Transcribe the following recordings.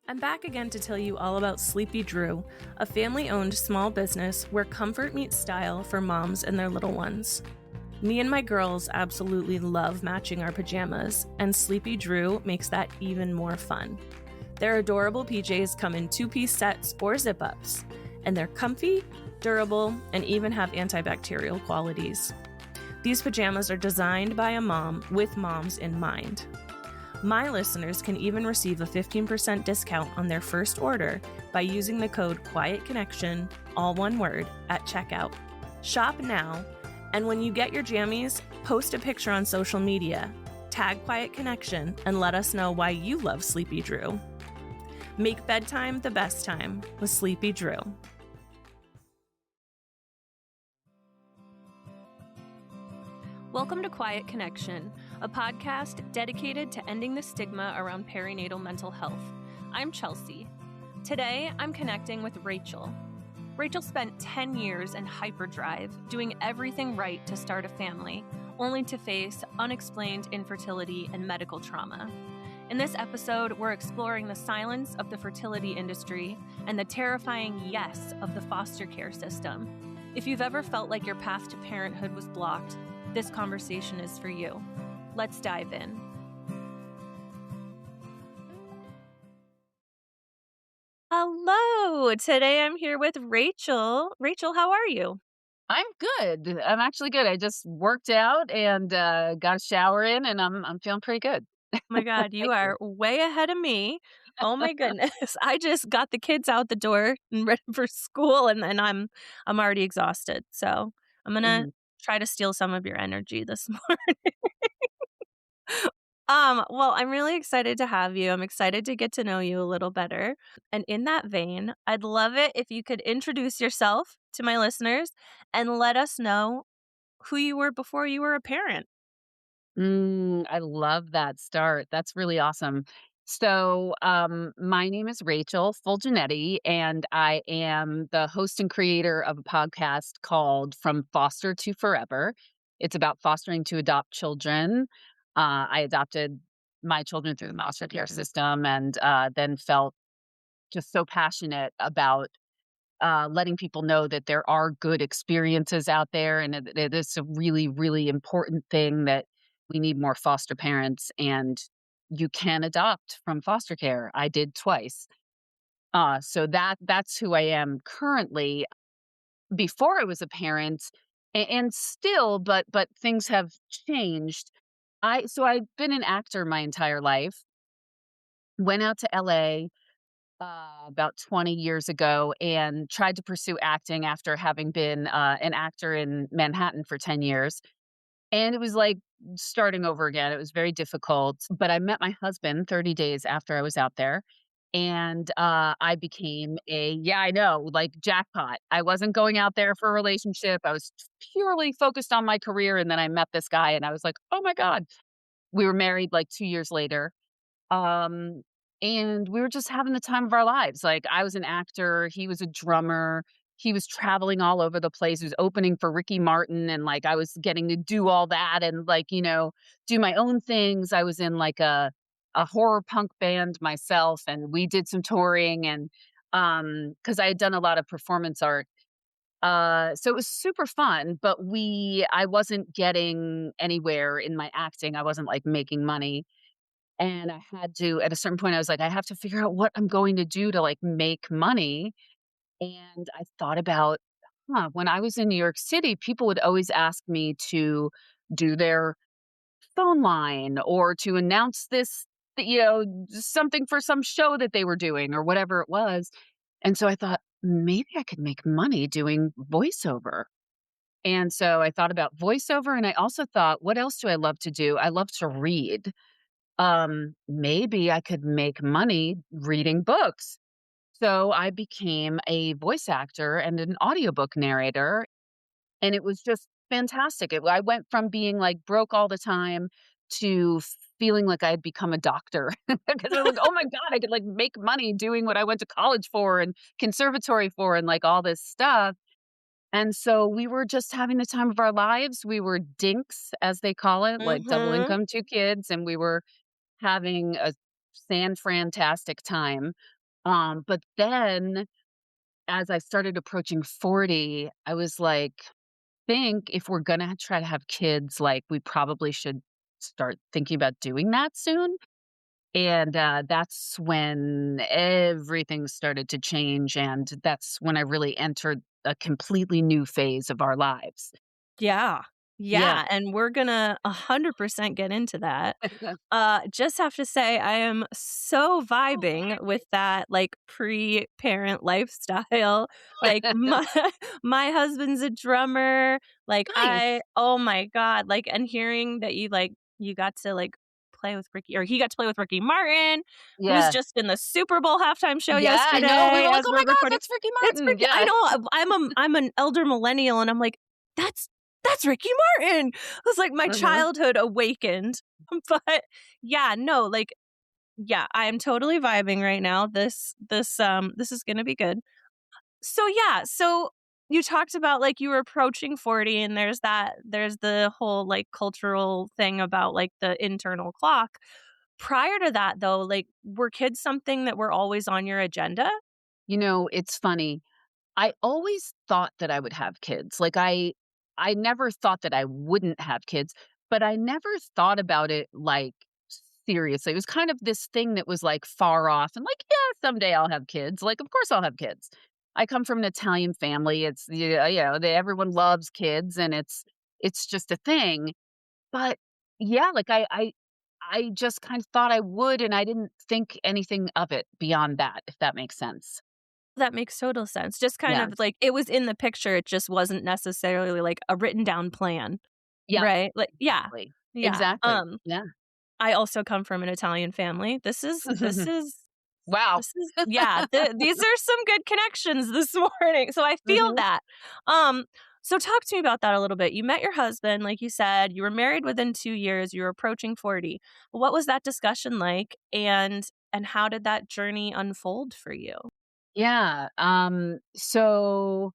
I'm back again to tell you all about Sleepy Drew, a family-owned small business where comfort meets style for moms and their little ones. Me and my girls absolutely love matching our pajamas, and Sleepy Drew makes that even more fun. Their adorable PJs come in 2-piece sets or zip-ups, and they're comfy, durable, and even have antibacterial qualities. These pajamas are designed by a mom with moms in mind. My listeners can even receive a 15% discount on their first order by using the code QUIETConnection, all one word, at checkout. Shop now, and when you get your jammies, post a picture on social media, tag Quiet Connection, and let us know why you love Sleepy Drew. Make bedtime the best time with Sleepy Drew. Welcome to Quiet Connection, a podcast dedicated to ending the stigma around perinatal mental health. I'm Chelsea. Today, I'm connecting with Rachel. Rachel spent 10 years in hyperdrive, doing everything right to start a family, only to face unexplained infertility and medical trauma. In this episode, we're exploring the silence of the fertility industry and the terrifying yes of the foster care system. If you've ever felt like your path to parenthood was blocked, this conversation is for you. Let's dive in. Hello. Today I'm here with Rachel. Rachel, how are you? I'm good. I'm actually good. I just worked out and got a shower in, and I'm feeling pretty good. Oh my God, you Thank you. are way ahead of me. Oh my goodness. I just got the kids out the door and ready for school, and then I'm already exhausted. So I'm gonna Mhm. try to steal some of your energy this morning. Well, I'm really excited to have you. I'm excited to get to know you a little better. And in that vein, I'd love it if you could introduce yourself to my listeners and let us know who you were before you were a parent. I love that start. That's really awesome. So, my name is Rachel Fulginiti, and I am the host and creator of a podcast called From Foster to Forever. It's about fostering to adopt children. I adopted my children through the foster care system, and then felt just so passionate about letting people know that there are good experiences out there, and it is a really, really important thing that we need more foster parents, and you can adopt from foster care. I did twice. So that's who I am currently. Before I was a parent, and still, but things have changed. I've been an actor my entire life. Went out to LA about 20 years ago and tried to pursue acting after having been an actor in Manhattan for 10 years. And it was like starting over again. It was very difficult. But I met my husband 30 days after I was out there. And I became yeah, I know, like jackpot. I wasn't going out there for a relationship. I was purely focused on my career. And then I met this guy and I was like, oh my God. We were married like 2 years later. Um, and we were just having the time of our lives. Like, I was an actor, he was a drummer, he was traveling all over the place. He was opening for Ricky Martin, and like I was getting to do all that and like, do my own things. I was in like a horror punk band myself, and we did some touring, and because I had done a lot of performance art. So it was super fun, but I wasn't getting anywhere in my acting. I wasn't like making money. And I had to, at a certain point, I was like, I have to figure out what I'm going to do to like make money. And I thought about, when I was in New York City, people would always ask me to do their phone line or to announce something for some show that they were doing or whatever it was. And so I thought, maybe I could make money doing voiceover. And so I thought about voiceover. And I also thought, what else do I love to do? I love to read. Maybe I could make money reading books. So I became a voice actor and an audiobook narrator, and it was just fantastic. I went from being like broke all the time to feeling like I had become a doctor because I was like, oh my God, I could like make money doing what I went to college for and conservatory for and like all this stuff. And so we were just having the time of our lives. We were dinks, as they call it, like double Mm-hmm. income, two kids, and we were having a fan-frantastic time. But then as I started approaching 40, I was like, think if we're gonna try to have kids, like, we probably should start thinking about doing that soon. And, that's when everything started to change, and that's when I really entered a completely new phase of our lives. Yeah. Yeah. Yeah, and we're gonna 100% get into that. Just have to say I am so vibing with that, like, pre-parent lifestyle. Like, my my husband's a drummer, like, I Nice. oh my god, like, and hearing that you got to, like, play with Ricky, or he got to play with Ricky Martin, who's Yeah. just in the Super Bowl halftime show Yeah, I know, we yesterday were like, as "Oh we're my god, recording. that's Ricky It's Martin." Ricky, I Yeah. know, I'm an elder millennial, and I'm like, "That's that's Ricky Martin." It was like my Mhm. childhood awakened. But yeah, no, like, yeah, I am totally vibing right now. This is gonna be good. So yeah, so you talked about, like, you were approaching 40, and there's the whole, like, cultural thing about, like, the internal clock. Prior to that, though, like, were kids something that were always on your agenda? You know, it's funny. I always thought that I would have kids. Like, I never thought that I wouldn't have kids, but I never thought about it, like, seriously. It was kind of this thing that was, like, far off and like, "Yeah, someday I'll have kids." Like, of course I'll have kids. I come from an Italian family. It's, yeah, they everyone loves kids, and it's just a thing. But, yeah, like, I just kind of thought I would, and I didn't think anything of it beyond that, if that makes sense. That makes total sense. Just kind Yeah. of like it was in the picture, it just wasn't necessarily like a written down plan, Yeah. right? Like, yeah. Exactly. Yeah. Exactly. Yeah. I also come from an Italian family. Wow. This is yeah, these are some good connections this morning, so I feel Mhm. that. So talk to me about that a little bit. You met your husband, like you said, you were married within 2 years, you were approaching 40. What was that discussion like, and how did that journey unfold for you? Yeah, so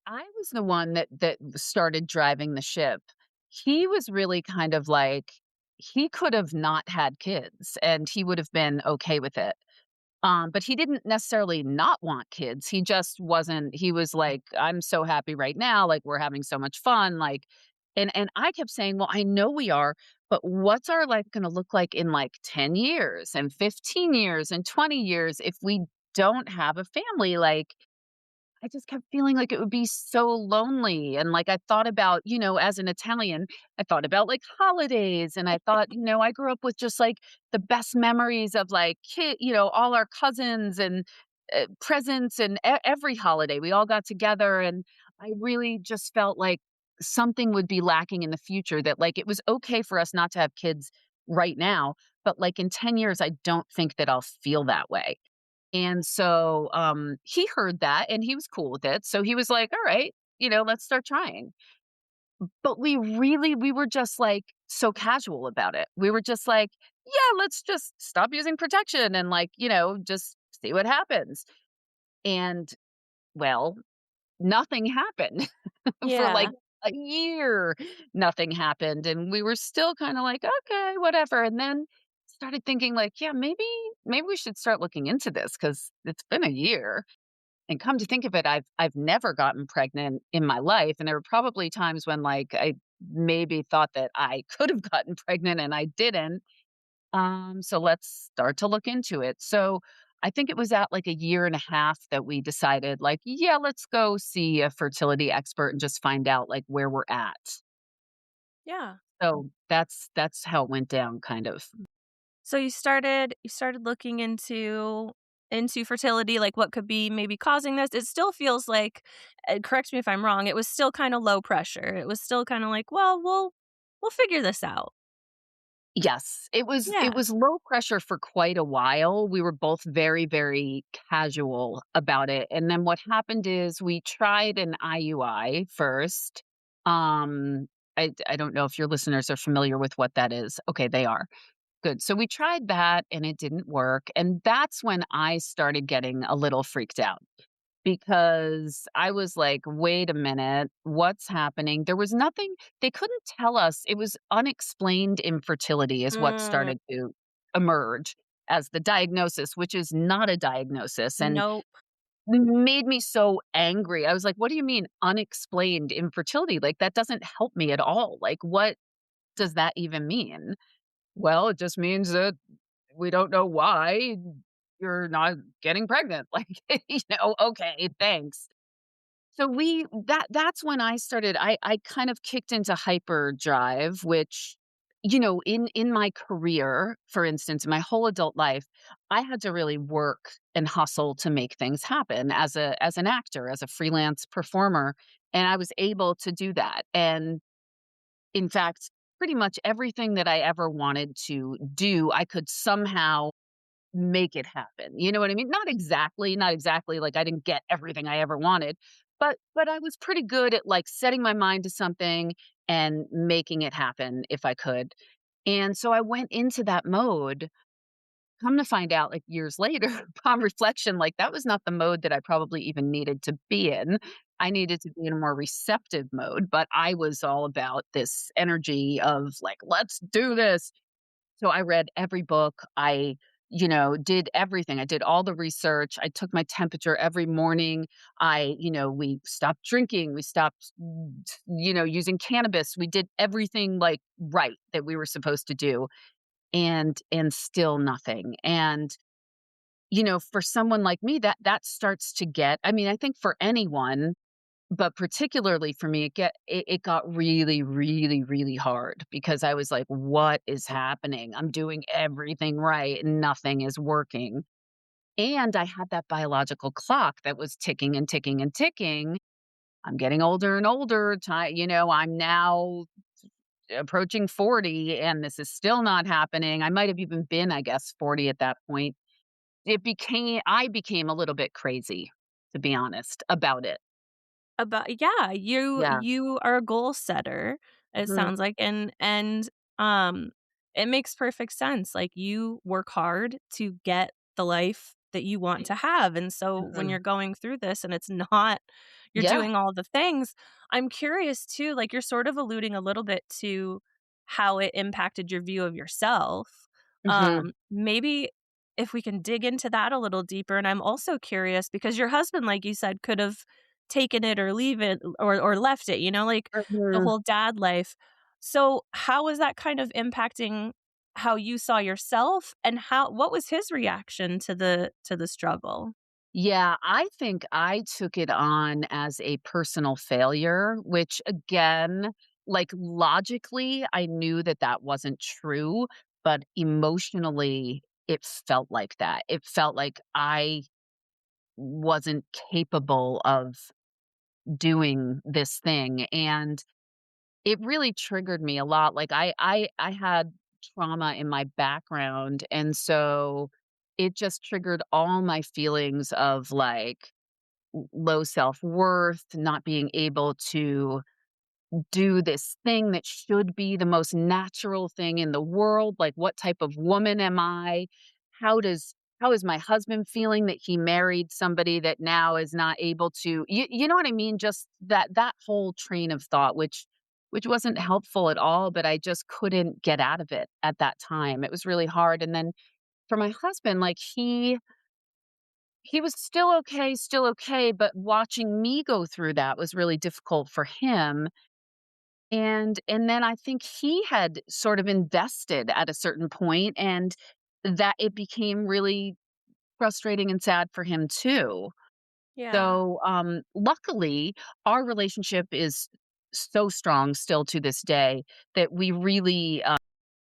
I was the one that started driving the ship. He was really kind of like he could have not had kids, and he would have been okay with it. But he didn't necessarily not want kids. He just wasn't he was like, "I'm so happy right now, like, we're having so much fun," like and I kept saying, "Well, I know we are, but what's our life gonna look like in, like, 10 years and 15 years and 20 years if we don't have a family?" Like, I just kept feeling like it would be so lonely, and, like, I thought about, as an Italian, I thought about, like, holidays, and I thought, I grew up with just, like, the best memories of, like, all our cousins and, presents and every holiday. We all got together, and I really just felt like something would be lacking in the future, that, like, it was okay for us not to have kids right now, but, like, in 10 years, I don't think that I'll feel that way. And so, he heard that and he was cool with it. So he was like, "All right, let's start trying." But we were just like so casual about it. We were just like, "Yeah, let's just stop using protection and like, just see what happens." And well, nothing happened for like Yeah. a year. Nothing happened. And we were still kind of like, okay, whatever. And then started thinking like, yeah, maybe we should start looking into this because it's been a year. And come to think of it, I've never gotten pregnant in my life, and there were probably times when, like, I maybe thought that I could have gotten pregnant and I didn't. So let's start to look into it. So I think it was at like a year and a half that we decided, like, yeah, let's go see a fertility expert and just find out like where we're at. Yeah. So that's how it went down, kind of. So you started looking into fertility, like what could be maybe causing this. It still feels like, correct me if I'm wrong, it was still kind of low pressure. It was still kind of like, well, we'll figure this out. Yes, it Yeah. was low pressure for quite a while. We were both very, very casual about it, and then what happened is we tried an IUI first. Um, I don't know if your listeners are familiar with what that is. Okay, they are. Good. So we tried that and it didn't work, and that's when I started getting a little freaked out because I was like, "Wait a minute, what's happening?" There was nothing they couldn't tell us. It was unexplained infertility is what Mm, started to emerge. as the diagnosis, which is not a diagnosis, and Nope. made me so angry. I was like, "What do you mean unexplained infertility? Like, that doesn't help me at all. Like, what does that even mean?" "Well, it just means that we don't know why you're not getting pregnant." Like, okay, thanks. So that's when I started I kind of kicked into hyperdrive, which, in my career, for instance, my whole adult life, I had to really work and hustle to make things happen as an actor, as a freelance performer, and I was able to do that. And in fact, pretty much everything that I ever wanted to do, I could somehow make it happen. You know what I mean? Not exactly like I didn't get everything I ever wanted, but I was pretty good at like setting my mind to something and making it happen if I could. And so I went into that mode. Come to find out like years later upon reflection, like that was not the mode that I probably even needed to be in. I needed to be in a more receptive mode, but I was all about this energy of like, let's do this. So I read every book. I, did everything. I did all the research. I took my temperature every morning. We stopped drinking. We stopped, using cannabis. We did everything like right that we were supposed to do, and still nothing. And, for someone like me, that starts to get, I mean, I think for anyone, but particularly for me, it got really, really, really hard because I was like, "What is happening? I'm doing everything right and nothing is working." And I had that biological clock that was ticking and ticking and ticking. I'm getting older and older. I'm now approaching 40 and this is still not happening. I might have even been, I guess, 40 at that point. I became a little bit crazy, to be honest, about it. About yeah, Yeah. you are a goal setter, it Mhm. sounds like, and it makes perfect sense, like, you work hard to get the life that you want to have, and so when Mhm. you're going through this and it's not you're Yeah. doing all the things, I'm curious too, like, you're sort of alluding a little bit to how it impacted your view of yourself, Mhm. maybe if we can dig into that a little deeper, and I'm also curious because your husband, like you said, could have taken it or leave it or left it, like the Mhm. whole dad life. So, how was that kind of impacting how you saw yourself and how what was his reaction to the struggle? Yeah, I think I took it on as a personal failure, which again, like logically, I knew that that wasn't true, but emotionally, it felt like that. It felt like I wasn't capable of doing this thing. And it really triggered me a lot. Like I had trauma in my background, and so it just triggered all my feelings of like low self-worth, not being able to do this thing that should be the most natural thing in the world. Like, what type of woman am I? How is my husband feeling that he married somebody that now is not able to you know what I mean? Just that whole train of thought, which wasn't helpful at all, but I just couldn't get out of it at that time. It was really hard. And then for my husband, like he was still okay, but watching me go through that was really difficult for him. And then I think he had sort of invested at a certain point, and that it became really frustrating and sad for him too. Yeah. So, luckily, our relationship is so strong still to this day that we really,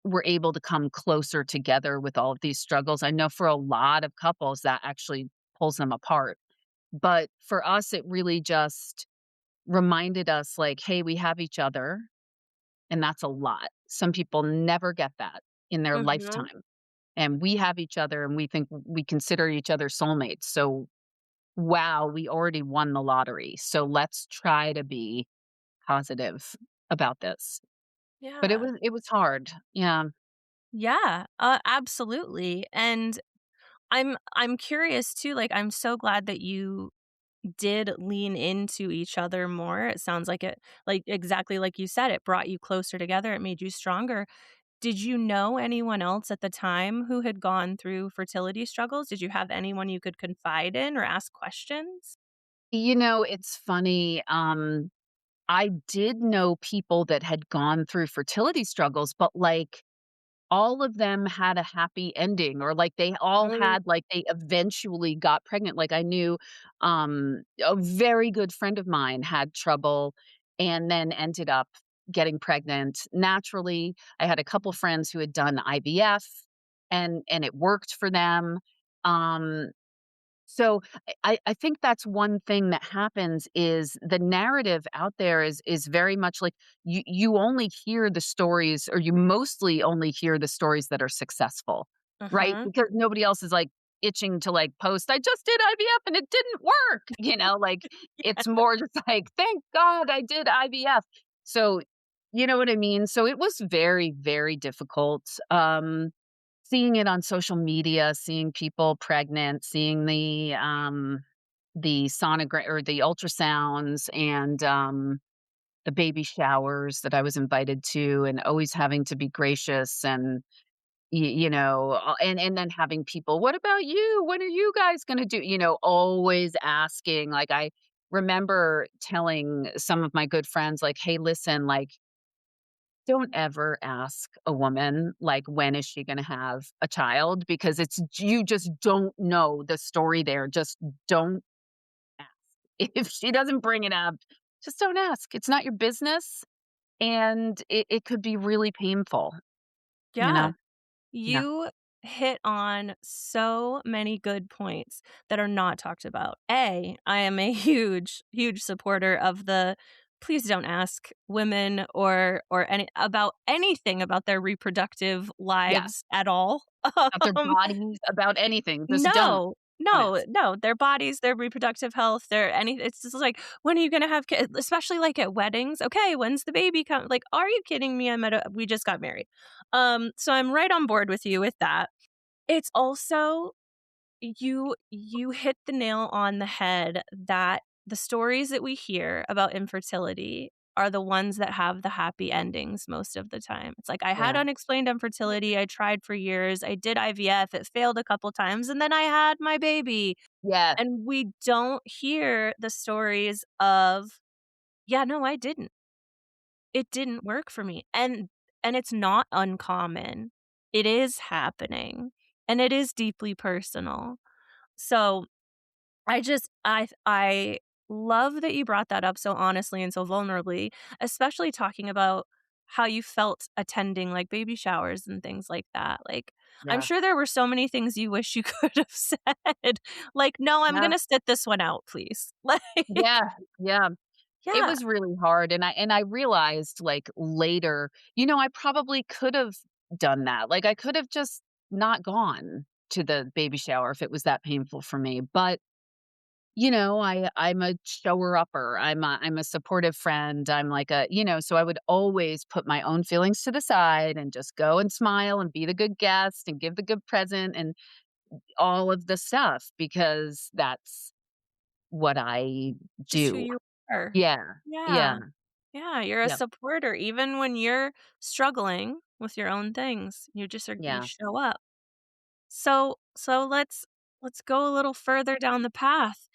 were able to come closer together with all of these struggles. I know for a lot of couples that actually pulls them apart. But for us, it really just reminded us like, "Hey, we have each other." And that's a lot. Some people never get that in their Mhm. lifetime. And we have each other and we consider each other soulmates. So, wow, we already won the lottery. So let's try to be positive about this. But Yeah. it was hard. Yeah. Yeah, absolutely, and I'm curious too, like, I'm so glad that you did lean into each other more. It sounds like it like, exactly like you said, it brought you closer together, it made you stronger. Did you know anyone else at the time who had gone through fertility struggles? Did you have anyone you could confide in or ask questions? It's funny, I did know people that had gone through fertility struggles, but, like, all of them had a happy ending, or, like, they all Mm, had like, they eventually got pregnant. Like, I knew, a very good friend of mine had trouble and then ended up getting pregnant naturally. I had a couple friends who had done IVF, and it worked for them. Um, so I think that's one thing that happens is the narrative out there is very much like you only hear the stories, or you mostly only hear the stories that are successful, right? uh-huh. Because nobody else is like itching to like post, I just did IVF and it didn't work, like it's more just like, thank God I did IVF. So you know what I mean? So it was very, very difficult. Seeing it on social media, seeing people pregnant, seeing the sonogram or the ultrasounds, and, the baby showers that I was invited to, and always having to be gracious, and, and then having people, "What about you? When are you guys gonna do," always asking. Like, I remember telling some of my good friends, like, "Hey, listen, like, don't ever ask a woman, like, when is she gonna have a child, because it's you just don't know the story there. Just don't ask. If she doesn't bring it up, just don't ask. It's not your business, and it could be really painful, you Yeah. know? Yeah. You hit on so many good points that are not talked about. I am a huge, huge supporter of the please don't ask women or anything about their reproductive Yeah. lives at all. About their Um, bodies, about anything. Just no, don't no, ask. no, their bodies, their reproductive health, it's just like, "When are you gonna have kids?" Especially, like, at weddings, "Okay, when's the baby come?" Like, "Are you kidding me? We just got married." So I'm right on board with you with that. It's also you hit the nail on the head that the stories that we hear about infertility are the ones that have the happy endings most of the time. It's like, I had Yeah. unexplained infertility, I tried for years, I did IVF, it failed a couple times, and then I had my baby. Yeah. And we don't hear the stories of, "Yeah, no, I didn't. It didn't work for me." And it's not uncommon. It is happening, and it is deeply personal. So I love that you brought that up so honestly and so vulnerably, especially talking about how you felt attending, like, baby showers and things like that. Like, I'm Yeah. sure there were so many things you wish you could have said, like, "No, I'm Yeah. gonna sit this one out, please." Yeah. Like Yeah. It yeah. was really hard, and I realized, like, later, I probably could have done that. Like, I could have just not gone to the baby shower if it was that painful for me, but, I'm a shower-upper, I'm a supportive friend, I'm like so I would always put my own feelings to the side and just go and smile and be the good guest and give the good present and all of the stuff, because that's what I Just who do. you are. Yeah. Yeah. Yeah. Yeah, you're a Yep. supporter even when you're struggling with your own things. You Yeah. show up. So let's go a little further down the path.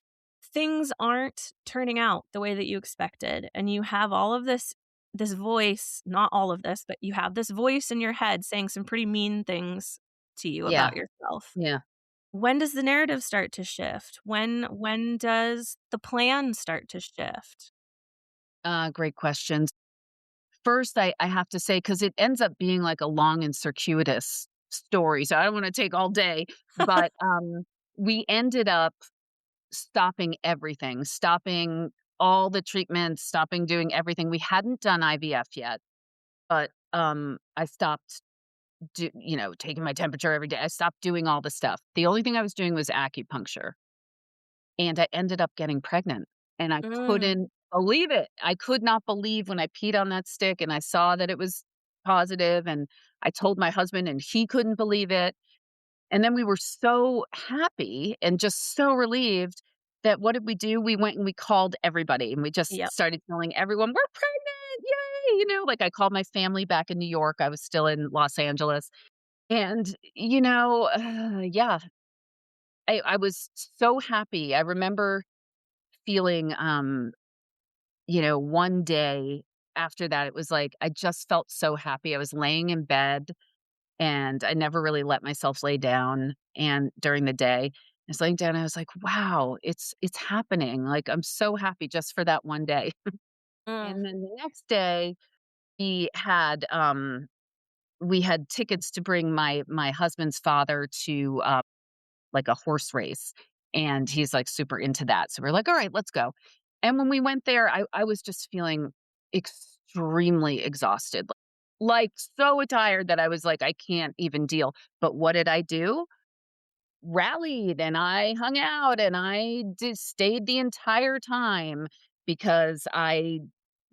Things aren't turning out the way that you expected, and you have all of this voice, not all of this, but you have this voice in your head saying some pretty mean things to you Yeah. about yourself. Yeah. When does the narrative start to shift? When does the plan start to shift? Great questions. First, I have to say, because it ends up being like a long and circuitous story, so I don't wanna take all day, but, we ended up stopping everything, stopping all the treatments, stopping doing everything. We hadn't done IVF yet, but, I stopped taking my temperature every day. I stopped doing all the stuff. The only thing I was doing was acupuncture. And I ended up getting pregnant, and I Mm, couldn't believe it. I could not believe when I peed on that stick and I saw that it was positive, and I told my husband and he couldn't believe it, and then we were so happy and just so relieved that what did we do? We went and we called everybody, and we just yep. started telling everyone, "We're pregnant, like I called my family back in New York. I was still in Los Angeles. And, yeah, I was so happy. I remember feeling, one day after that, it was like I just felt so happy. I was laying in bed and I never really let myself lay down. And during the day, I was laying down, I was like, wow, it's happening. Like I'm so happy just for that one day. Mm. And then the next day we had we had tickets to bring my husband's father to like a horse race, and he's like super into that. So we're like, all right, let's go. And when we went there, I was just feeling extremely exhausted, like so tired that I was like, I can't even deal. But what did I do? Rallied and I hung out and I stayed the entire time because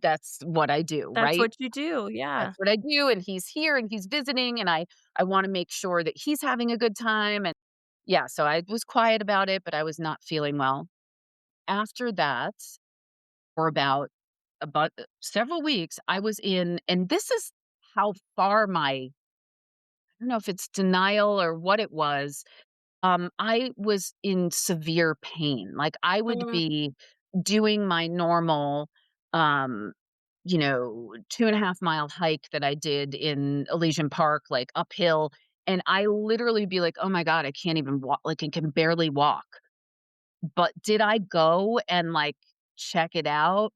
that's what I do, That's right? what you do, That's yeah. what I do, and he's here and he's visiting, and I wanna make sure that he's having a good time, and yeah, so I was quiet about it, but I was not feeling well. After that, for about several weeks, I was in and this is how far I don't know if it's denial or what it was. I was in severe pain. Like, I would Mm. be doing my normal, um, 2.5 mile hike that I did in Elysian Park, like, uphill, and I literally be like, "Oh my god, I can't even walk, like, I can barely walk." But did I go and, like, check it out?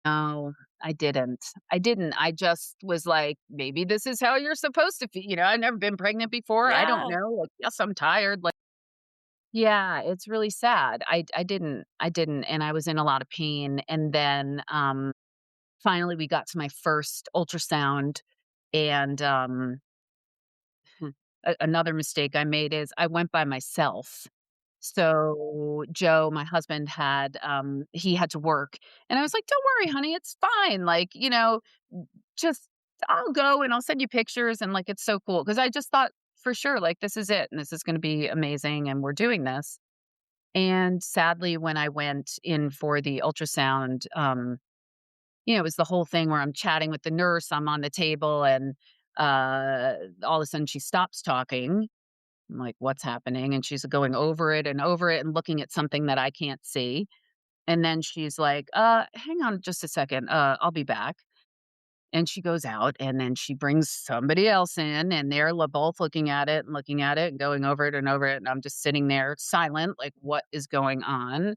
No, I didn't. I didn't. I just was like, "Maybe this is how you're supposed to feel." I've never been pregnant before, I don't Yeah. know, like, "Yes, I'm tired," like yeah, it's really sad. I didn't, and I was in a lot of pain, and then, finally, we got to my first ultrasound, and, another mistake I made is I went by myself. So, Joe, my husband he had to work, and I was like, "Don't worry, honey, it's fine, like, just I'll go and I'll send you pictures," and, like, it's so cool because I just thought for sure, like, this is it, and this is gonna be amazing, and we're doing this. And sadly, when I went in for the ultrasound, it was the whole thing where I'm chatting with the nurse, I'm on the table, and all of a sudden she stops talking. I'm like, what's happening? And she's going over it and looking at something that I can't see. And then she's like, hang on just a second. I'll be back. And she goes out and then she brings somebody else in and they're both looking at it and going over it and over it. And I'm just sitting there silent, like, what is going on?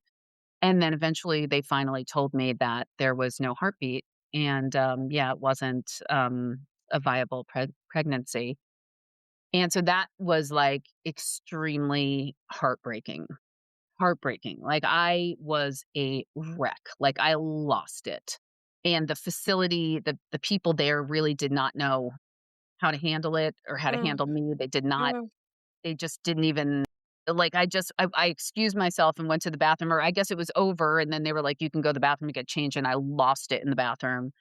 And then eventually they finally told me that there was no heartbeat. And yeah, it wasn't a viable pregnancy. And so that was like extremely heartbreaking. Heartbreaking. Like I was a wreck. Like I lost it. And the facility, the people there really did not know how to handle it or how to Mm. handle me. They did not, Mm. they just didn't even like I excused myself and went to the bathroom, or I guess it was over and then they were like, you can go to the bathroom and get changed. And I lost it in the bathroom.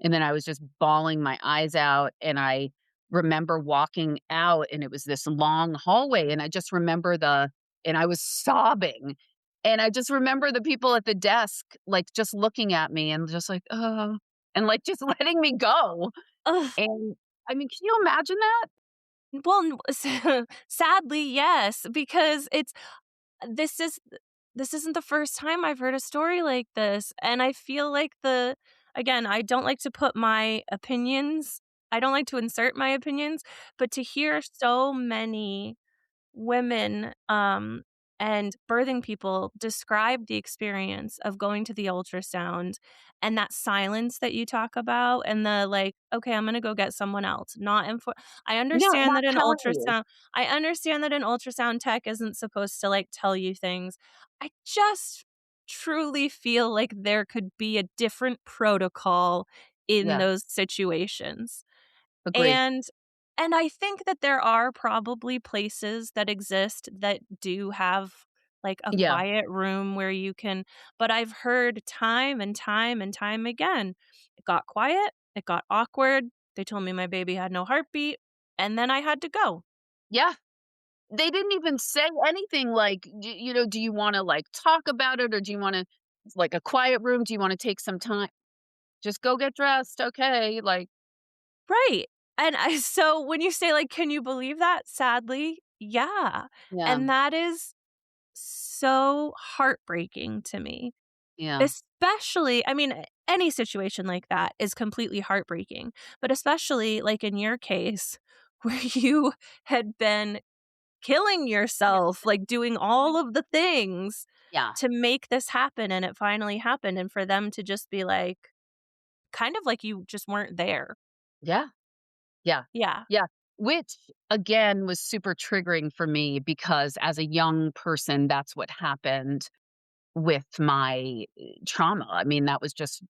And then I was just bawling my eyes out, and I remember walking out, and it was this long hallway, and I just remember and I was sobbing, and I just remember the people at the desk, like, just looking at me and just like, "Oh," and, like, just letting me go, Ugh. and, I mean, can you imagine that? Well, sadly, yes, because this is this isn't the first time I've heard a story like this, and I feel like again, I don't like to put my opinions I don't like to insert my opinions, but to hear so many women, and birthing people describe the experience of going to the ultrasound and that silence that you talk about and the, like, "Okay, I'm gonna go get someone else," not info I No, understand not that an telling you. ultrasound I understand that an ultrasound tech isn't supposed to, like, tell you things. I just truly feel like there could be a different protocol in Yeah, those situations. agree. And I think that there are probably places that exist that do have, like, a Yeah, quiet room where you can but I've heard time and time and time again, it got quiet, it got awkward, they told me my baby had no heartbeat, and then I had to go. yeah. They didn't even say anything like, "Do you wanna, like, talk about it, or do you wanna like, a quiet room? Do you wanna take some time?" Just go get dressed, okay, like Right. And I so when you say, like, "Can you believe that?" Sadly, yeah. yeah, And that is so heartbreaking to me, yeah, especially I mean, any situation like that is completely heartbreaking, but especially, like, in your case, where you had been killing yourself, like, doing all of the things yeah, to make this happen, and it finally happened, and for them to just be like kind of like you just weren't there. yeah, yeah, Yeah. yeah, which, again, was super triggering for me because as a young person, that's what happened with my trauma. I mean, that was just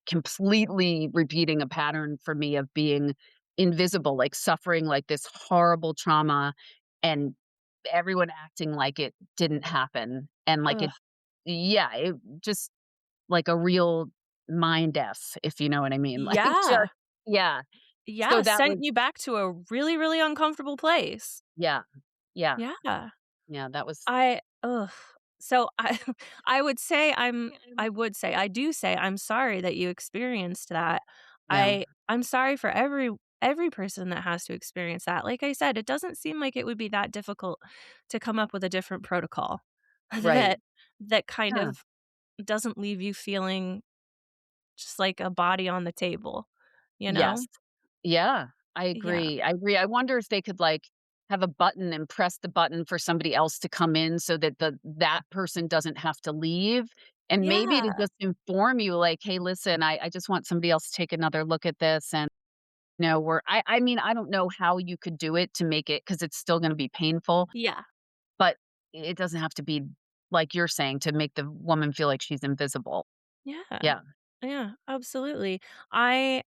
completely repeating a pattern for me of being invisible, like suffering like this horrible trauma and everyone acting like it didn't happen. And like Ugh. it, yeah, it just like a real mind F, if you know what I mean. Like, just, Yeah. yeah. So Yeah, that was, sent you back to a really, really uncomfortable place. yeah, yeah, Yeah. yeah, that was, I ugh. So I I do say I'm sorry that you experienced that. yeah, I'm sorry for every person that has to experience that. Like I said, it doesn't seem like it would be that difficult to come up with a different protocol right. that kind Yeah. of doesn't leave you feeling just like a body on the table, you Yes. know? Yeah, I Yeah. agree, I agree. I wonder if they could, like, have a button and press the button for somebody else to come in so that that person doesn't have to leave, and maybe to Yeah. just inform you, like, "Hey, listen, I just want somebody else to take another look at this," and, we're I mean, I don't know how you could do it to make it because it's still gonna be painful, Yeah. but it doesn't have to be like you're saying, to make the woman feel like she's invisible. Yeah. Yeah. Yeah, absolutely. I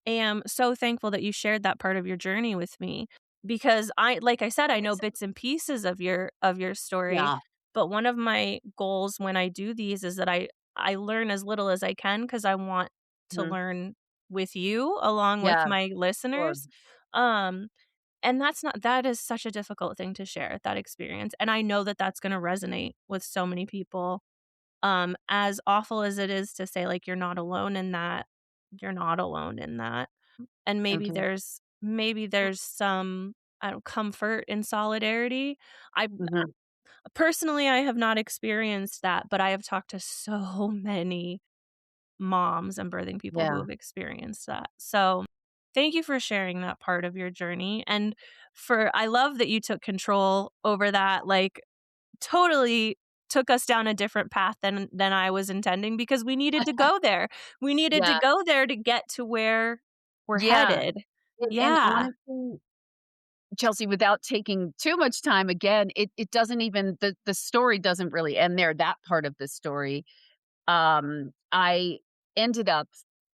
am so thankful that you shared that part of your journey with me because I like I said, I know bits and pieces of your story, Yeah. but one of my goals when I do these is that I learn as little as I can because I want to Mhm. learn with you along with Yeah, my sure. listeners. Um, and that is such a difficult thing to share, that experience, and I know that that's gonna resonate with so many people. As awful as it is to say, like, you're not alone in that, you're not alone in that. And Okay. maybe there's some, I don't comfort in solidarity. I Mhm. personally, I have not experienced that, but I have talked to so many moms and birthing people who Yeah. have experienced that. So, thank you for sharing that part of your journey, and for I love that you took control over that, like, totally took us down a different path than I was intending because we needed to go there. We needed to Yeah. go there to get to where we're Yeah. headed. And Yeah. honestly, Chelsea, without taking too much time, again, it doesn't even the story doesn't really end there, that part of the story. I ended up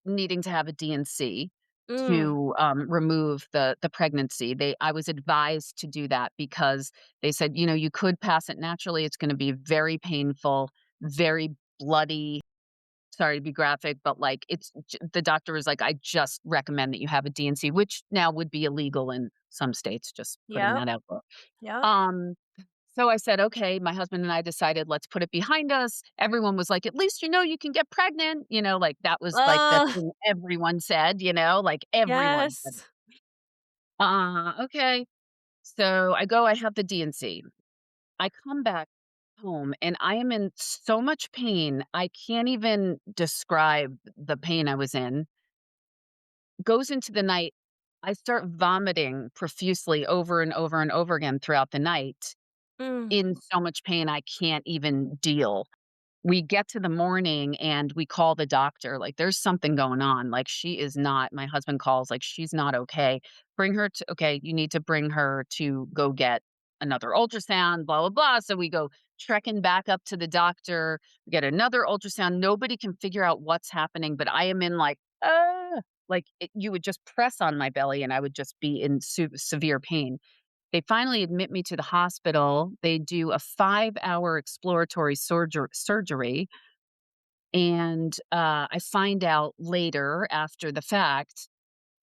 needing to have a DNC Mm. to, remove the pregnancy. I was advised to do that because they said, "You could pass it naturally, it's gonna be very painful, very bloody." Sorry to be graphic, but, like, the doctor was like, "I just recommend that you have a DNC," which now would be illegal in some states, just putting Yep. that out there. Yep. Um, so I said, "Okay," my husband and I decided, "Let's put it behind us." Everyone was like, "At least you know you can get pregnant," like, that was, like, the Ugh, thing everyone said, like, everyone said, yes. Okay." So I have the DNC. I come back home and I am in so much pain, I can't even describe the pain I was in. Goes into the night, I start vomiting profusely over and over and over again throughout the night Mm. in so much pain I can't even deal. We get to the morning and we call the doctor, like, "There's something going on, like, she is not." My husband calls, like, "She's not okay. Bring her to Okay, you need to bring her to go get another ultrasound, blah, blah, blah." So we go trekking back up to the doctor, we get another ultrasound. Nobody can figure out what's happening, but I am in, like, like, you would just press on my belly and I would just be in severe pain. They finally admit me to the hospital. They do a 5-hour exploratory surgery, and, I find out later, after the fact,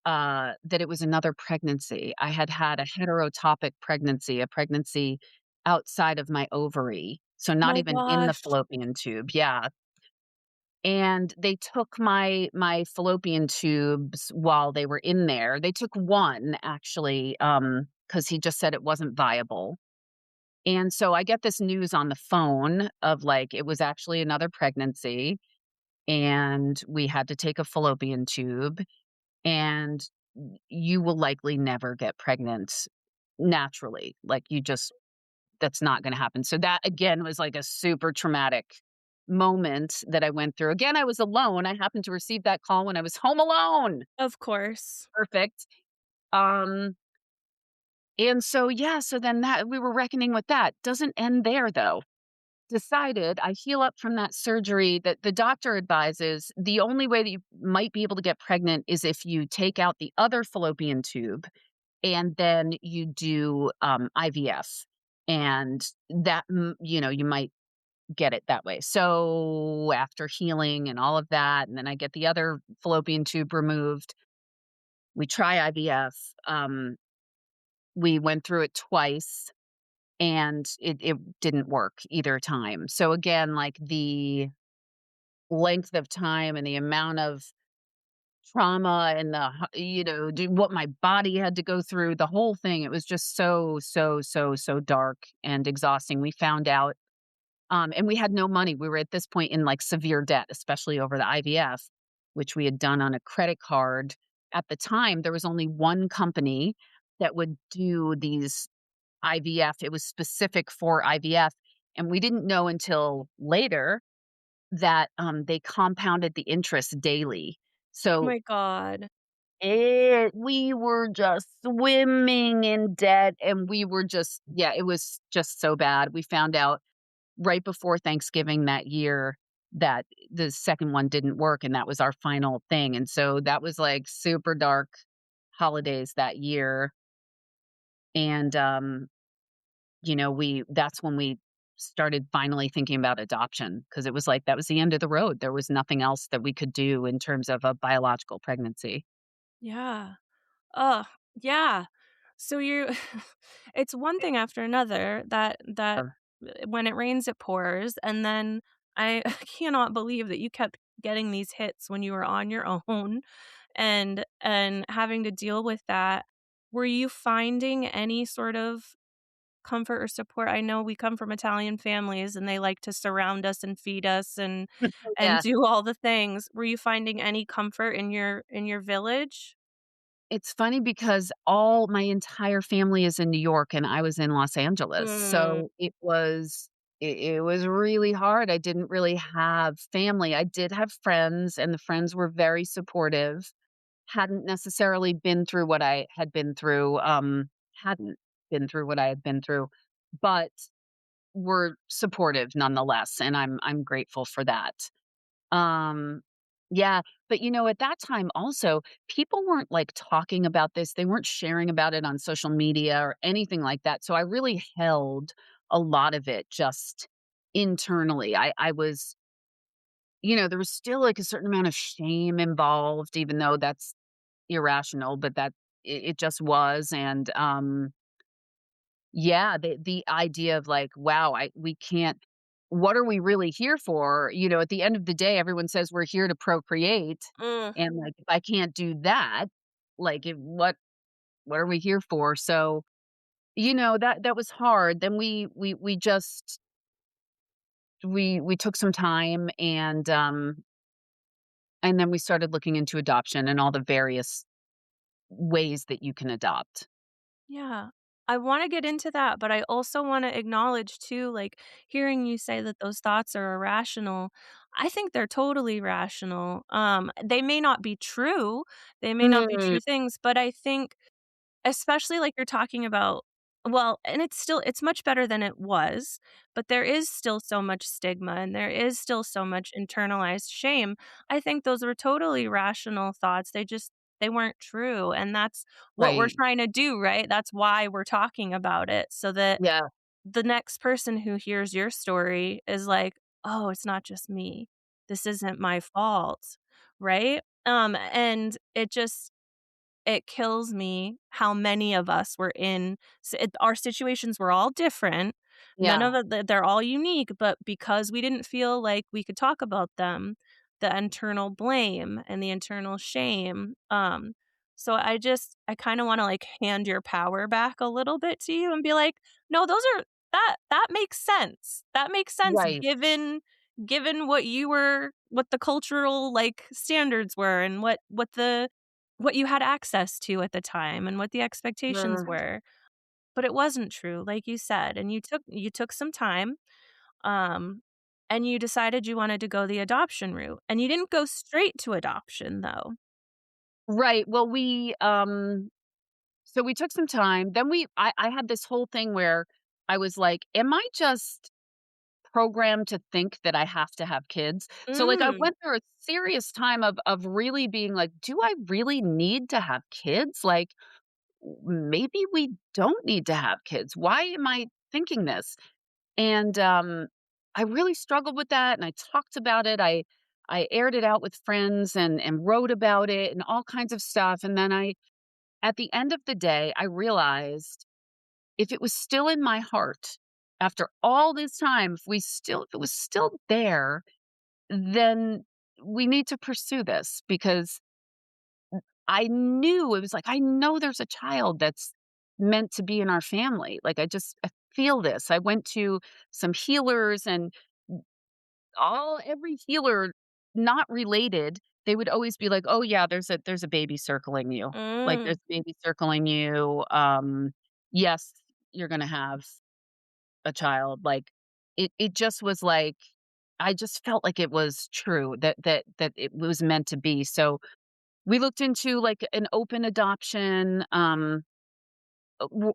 that it was another pregnancy. I had had a heterotopic pregnancy, a pregnancy outside of my ovary, so not My even in the gosh. fallopian tube. Yeah. and they took my fallopian tubes while they were in there. They took one actually, because he just said it wasn't viable. And so I get this news on the phone of, like, it was actually another pregnancy, and we had to take a fallopian tube, and you will likely never get pregnant naturally. Like, you just that's not gonna happen. So that, again, was like a super traumatic moment that I went through. Again, I was alone. I happened to receive that call when I was home alone. Of course. Perfect. Um, and so, yeah, so then that we were reckoning with that. Doesn't end there, though. Decided I heal up from that surgery that the doctor advises the only way that you might be able to get pregnant is if you take out the other fallopian tube and then you do, IVF, and that, you might get it that way. So, after healing and all of that, and then I get the other fallopian tube removed, we try IVF, we went through it twice, and it didn't work either time. So, again, like, the length of time and the amount of trauma and what my body had to go through, the whole thing, it was just so, so, so, so dark and exhausting. We found out, and we had no money. We were at this point in, like, severe debt, especially over the IVF, which we had done on a credit card. At the time, there was only one company that would do these IVF. It was specific for IVF, and we didn't know until later that, they compounded the interest daily. Oh So my god. we were just swimming in debt, and we were just, yeah, it was just so bad. We found out right before Thanksgiving that year that the second one didn't work, and that was our final thing, and so that was, like, super dark holidays that year, and, we that's when we started finally thinking about adoption, because it was like that was the end of the road. There was nothing else that we could do in terms of a biological pregnancy. Yeah. Oh, yeah. So you it's one thing after another that when it rains it pours, and then I cannot believe that you kept getting these hits when you were on your own and having to deal with that. Were you finding any sort of comfort or support? I know we come from Italian families and they like to surround us and feed us and Yeah. do all the things. Were you finding any comfort in your village? It's funny because all my entire family is in New York and I was in Los Angeles. Mm, So it was really hard. I didn't really have family. I did have friends, and the friends were very supportive. Hadn't necessarily been through what I had been through, hadn't been through what I had been through, but were supportive nonetheless, and I'm grateful for that. Um, yeah, but, at that time also, people weren't, like, talking about this, they weren't sharing about it on social media or anything like that, so I really held a lot of it just internally. I was there was still, like, a certain amount of shame involved, even though that's irrational, but it just was, and, yeah, the idea of, like, wow, I we can't what are we really here for? At the end of the day, everyone says we're here to procreate, mm, and, like, if I can't do that, like, what are we here for? So, that was hard. Then we just we took some time, and then we started looking into adoption and all the various ways that you can adopt. yeah. I wanna get into that, but I also wanna acknowledge too, like, hearing you say that those thoughts are irrational, I think they're totally rational. They may not be true, they may not be Mm, true things, but I think especially like you're talking about well, and it's much better than it was, but there is still so much stigma and there is still so much internalized shame. I think those were totally rational thoughts. They weren't true, and that's what we're right. trying to do, right? That's why we're talking about it so that Yeah, the next person who hears your story is like, "Oh, it's not just me. This isn't my fault." Right? And it kills me how many of us were in our situations were all different. None yeah, of it they're all unique, but because we didn't feel like we could talk about them, the internal blame and the internal shame. So I kind of want to like hand your power back a little bit to you and be like, no, those are that makes sense. That makes sense Right. given what the cultural like standards were and what you had access to at the time and what the expectations Sure. were. But it wasn't true, like you said, and you took some time, um, and you decided you wanted to go the adoption route, and you didn't go straight to adoption, though. Right. Well, so we took some time. Then I had this whole thing where I was like, am I just programmed to think that I have to have kids? So like I Mm, went through a serious time of really being like, do I really need to have kids? Like maybe we don't need to have kids. Why am I thinking this? And I really struggled with that and I talked about it. I aired it out with friends and wrote about it and all kinds of stuff. And then I at the end of the day, I realized if it was still in my heart after all this time, if it was still there, then we need to pursue this because I knew it was like, I know there's a child that's meant to be in our family. Like I feel this. I went to some healers and every healer not related, they would always be like, "Oh yeah, there's a baby circling you. Like mm, there's a baby circling you. Yes, you're going to have a child." Like it just was like I just felt like it was true that it was meant to be. So we looked into like an open adoption.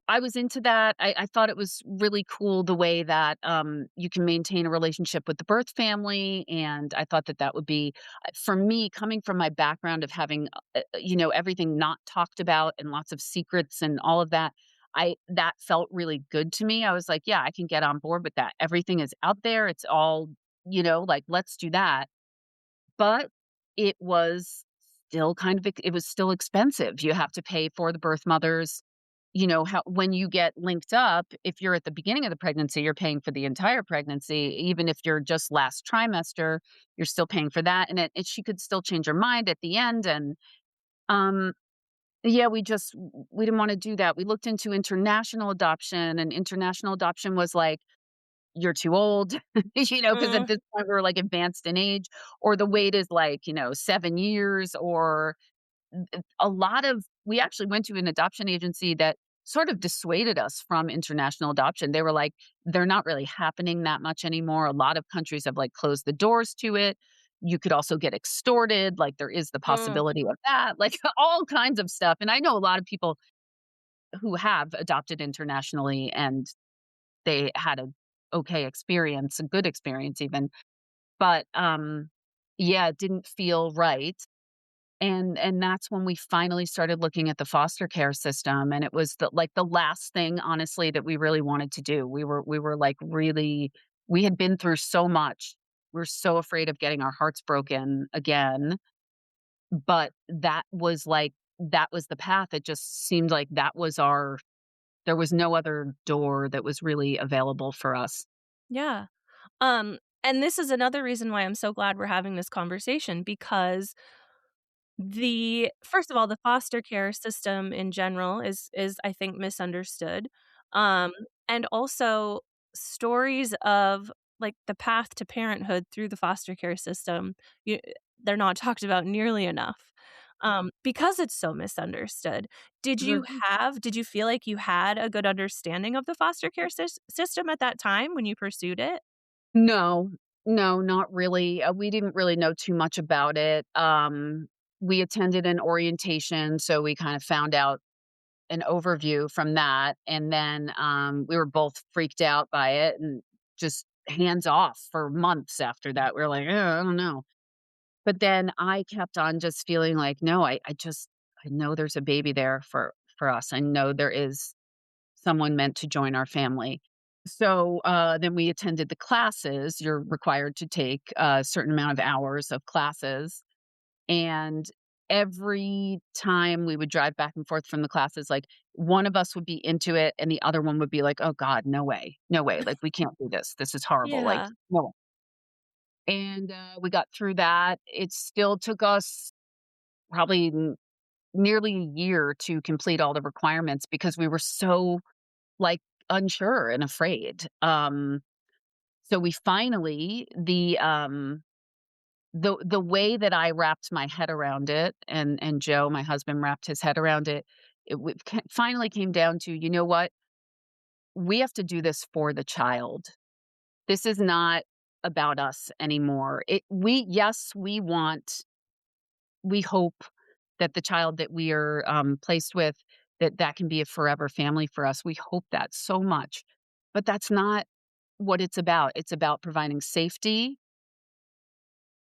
I was into that. I thought it was really cool the way that you can maintain a relationship with the birth family, and I thought that that would be for me coming from my background of having everything not talked about and lots of secrets and all of that. That felt really good to me. I was like, yeah, I can get on board with that. Everything is out there. It's all like let's do that. But it was still it was still expensive. You have to pay for the birth mothers. How when you get linked up, if you're at the beginning of the pregnancy, you're paying for the entire pregnancy. Even if you're just last trimester, you're still paying for that. And she could still change her mind at the end. And um, yeah, we didn't want to do that. We looked into international adoption, and international adoption was like, you're too old, because at mm, this point we're like advanced in age, or the wait is like, 7 years, or a lot of we actually went to an adoption agency that sort of dissuaded us from international adoption. They were like, they're not really happening that much anymore. A lot of countries have like closed the doors to it. You could also get extorted. Like there is the mm. possibility of that, like all kinds of stuff. And I know a lot of people who have adopted internationally and they had a okay experience, a good experience even. But yeah, it didn't feel right. And that's when we finally started looking at the foster care system, and it was the last thing, honestly, that we really wanted to do. We were, like, really we had been through so much. We're so afraid of getting our hearts broken again, but that was the path. It just seemed like that was our there was no other door that was really available for us. Yeah. And this is another reason why I'm so glad we're having this conversation because the first of all, the foster care system in general is I think misunderstood. Um, and also stories of like the path to parenthood through the foster care system, you, they're not talked about nearly enough. Because it's so misunderstood. Did you feel like you had a good understanding of the foster care system at that time when you pursued it? No, no, not really. We didn't really know too much about it. We attended an orientation, so we kind of found out an overview from that, and then we were both freaked out by it and just hands off for months after that. We were like, I don't know. But then I kept on just feeling like, no, I know there's a baby there for us. I know there is someone meant to join our family. So then we attended the classes. You're required to take a certain amount of hours of classes. And every time we would drive back and forth from the classes, like one of us would be into it and the other one would be like, oh God, no way, no way. Like, we can't do this. This is horrible. Like, Yeah. no. And, we got through that. It still took us probably nearly a year to complete all the requirements because we were so, like, unsure and afraid. So we finally the way that I wrapped my head around it, and Joe, my husband, wrapped his head around it, finally came down to, you know what? We have to do this for the child. This is not about us anymore. Yes, we hope that the child that we are, placed with, that can be a forever family for us. We hope that so much, but that's not what it's about. It's about providing safety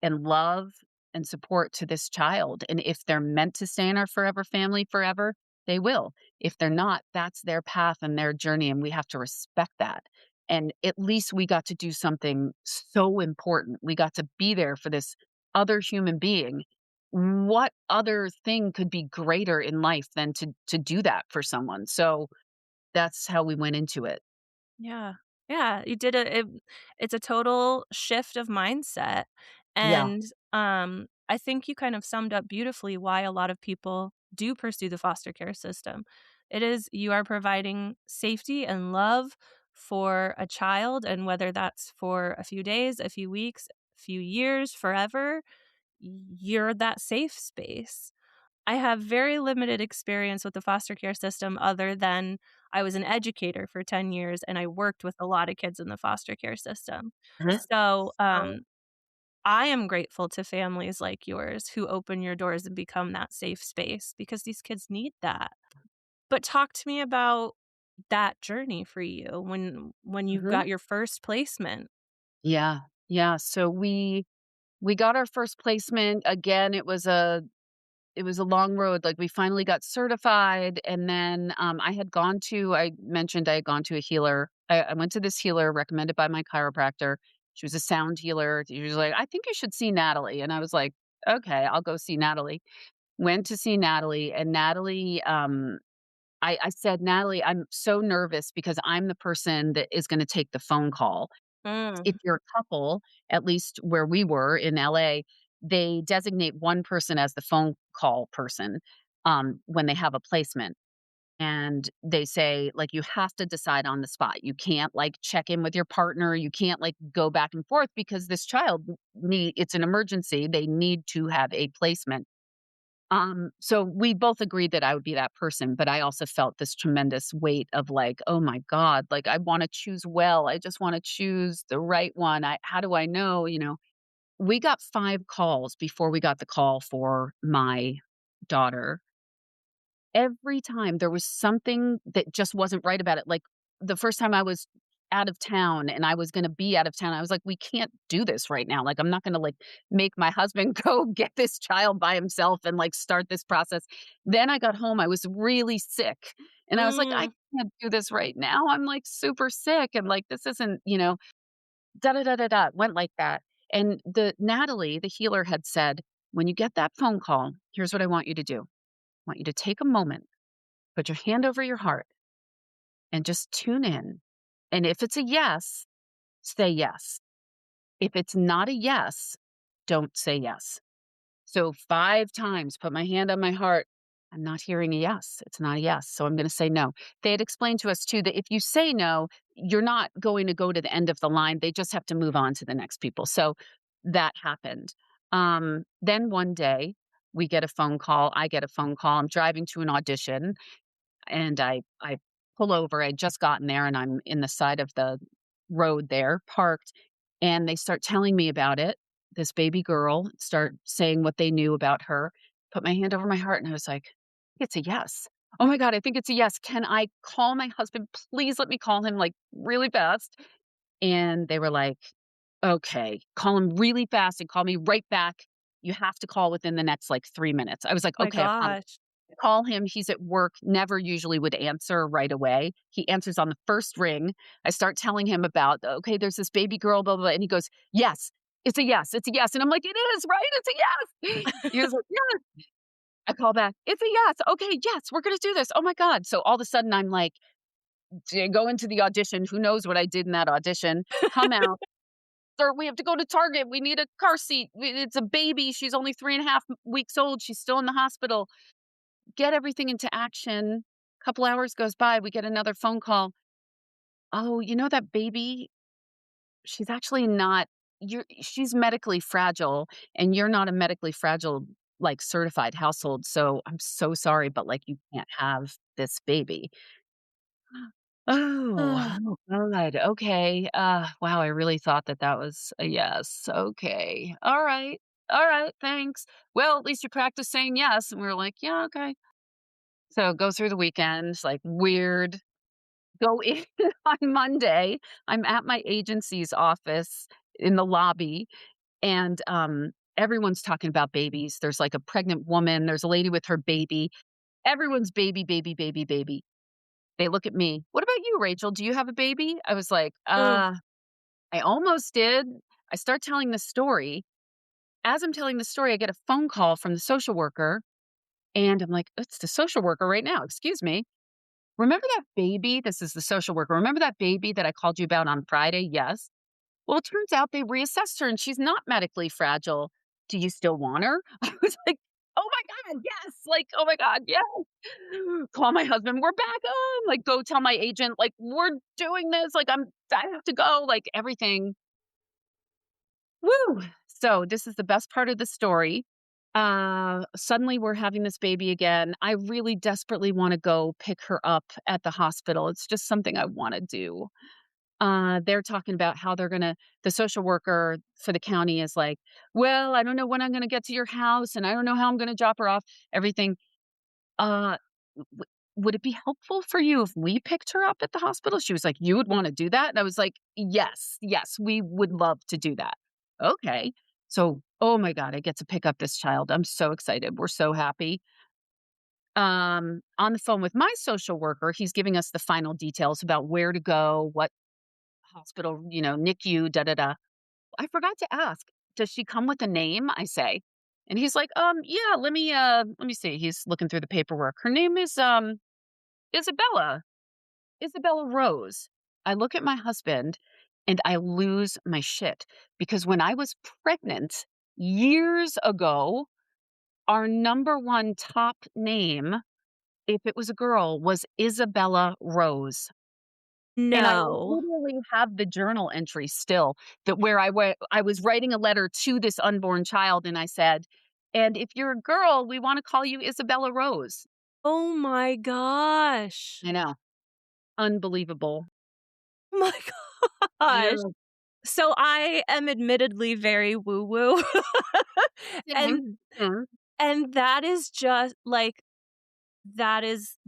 and love and support to this child, and if they're meant to stay in our forever family forever, they will. If they're not, that's their path and their journey, and we have to respect that, and at least we got to do something so important. We got to be there for this other human being. What other thing could be greater in life than to do that for someone? So, that's how we went into it. Yeah. Yeah, you did it's a total shift of mindset, Yeah. and, I think you kind of summed up beautifully why a lot of people do pursue the foster care system. It is you are providing safety and love for a child, and whether that's for a few days, a few weeks, few years, forever, you're that safe space. I have very limited experience with the foster care system other than I was an educator for 10 years and I worked with a lot of kids in the foster care system. Mhm. So, So I am grateful to families like yours who open your doors and become that safe space because these kids need that. But talk to me about that journey for you when you Mhm. got your first placement. Yeah. Yeah, so we got our first placement. Again, it was a long road. Like, we finally got certified, and then, I mentioned I had gone to a healer. I went to this healer recommended by my chiropractor. She was a sound healer. She was like, "I think you should see Natalie," and I was like, "Okay, I'll go see Natalie." Went to see Natalie, and Natalie, I said, "Natalie, I'm so nervous because I'm the person that is gonna take the phone call." Mm, If you're a couple, at least where we were in LA, they designate one person as the phone call person, when they have a placement. And they say, like, you have to decide on the spot. You can't, like, check in with your partner. You can't, like, go back and forth because this child it's an emergency. They need to have a placement. So we both agreed that I would be that person, but I also felt this tremendous weight of like, oh my God, like I want to choose well. I just want to choose the right one. How do I know? We got 5 calls before we got the call for my daughter. Every time there was something that just wasn't right about it. Like, the first time I was out of town and I was gonna be out of town, I was like, "We can't do this right now." Like, I'm not gonna, like, make my husband go get this child by himself and, like, start this process. Then I got home, I was really sick, and I was like, "I mm. can't do this right now. I'm, like, super sick, and, like, this isn't," da da da da da, went like that. And the Natalie, the healer, had said, "When you get that phone call, here's what I want you to do. I want you to take a moment, put your hand over your heart, and just tune in. And if it's a yes, say yes. If it's not a yes, don't say yes." So 5 times, put my hand on my heart. I'm not hearing a yes. It's not a yes. So I'm going to say no. They had explained to us too that if you say no, you're not going to go to the end of the line. They just have to move on to the next people. So that happened. Then one day we get a phone call. I get a phone call. I'm driving to an audition, and I pull over. I'd just gotten there, and I'm in the side of the road there, parked, and they start telling me about it, this baby girl, start saying what they knew about her. Put my hand over my heart, and I was like, "It's a yes. Oh my god, I think it's a yes. Can I call my husband? Please let me call him, like, really fast." And they were like, "Okay, call him really fast and call me right back. You have to call within the next, like, 3 minutes." I was like, My "Okay, I've got it." gosh. Call him, he's at work, never usually would answer right away. He answers on the first ring. I start telling him about, "Okay, there's this baby girl, blah, blah, blah," and he goes, "Yes, it's a yes, it's a yes." And I'm like, "It is, right? It's a yes." He was like, "Yes." I call back, "It's a yes. Okay, yes, we're gonna do this. Oh my god." So all of a sudden I'm like, go into the audition. Who knows what I did in that audition? Come out. or we have to go to Target. We need a car seat. It's a baby. She's only 3.5 weeks old. She's still in the hospital. Get everything into action. A couple hours goes by. We get another phone call. Oh, that baby, she's actually not, she's medically fragile and you're not a medically fragile, like certified household. So I'm so sorry, but like you can't have this baby. Oh, Ugh. oh God. Okay. Wow. I really thought that that was a yes. Okay. All right. All right. Thanks. Well, at least you practice saying yes. And we were like, yeah, okay. So go through the weekend. It's like weird. Go in on Monday. I'm at my agency's office in the lobby, and everyone's talking about babies. There's like a pregnant woman. There's a lady with her baby. Everyone's baby, baby, baby, baby. They look at me. "What about you, Rachel? Do you have a baby?" I was like, Ugh. I almost did." I start telling the story. As I'm telling the story, I get a phone call from the social worker, and I'm like, "It's the social worker right now. Excuse me. Remember that baby?" This is the social worker. "Remember that baby that I called you about on Friday?" "Yes." "Well, it turns out they reassessed her and she's not medically fragile. Do you still want her?" I was like, "Oh my God, yes." Like, "Oh my God, yes." Call my husband. "We're back home." Like, go tell my agent, like, "We're doing this." Like, I have to go, like everything. Woo. So this is the best part of the story. Suddenly we're having this baby again. I really desperately want to go pick her up at the hospital. It's just something I want to do. They're talking about how the social worker for the county is like, "Well, I don't know when I'm gonna get to your house, and I don't know how I'm gonna drop her off." Everything. Uh, w would it be helpful for you if we picked her up at the hospital? She was like, "You would wanna do that?" And I was like, "Yes, yes, we would love to do that." "Okay." So, oh my god, I get to pick up this child. I'm so excited. We're so happy. On the phone with my social worker, he's giving us the final details about where to go, what hospital, NICU, da da da. I forgot to ask, "Does she come with a name?" I say. And he's like, yeah, let me see." He's looking through the paperwork. "Her name is Isabella. Isabella Rose." I look at my husband and I lose my shit because when I was pregnant years ago, our number one top name, if it was a girl, was Isabella Rose. And I No. literally have the journal entry still that where I was writing a letter to this unborn child and I said, "And if you're a girl, we wanna call you Isabella Rose." Oh my gosh. I know. Unbelievable. Oh my I gosh. know. So I am admittedly very woo-woo. Same, And same. and that is just like that is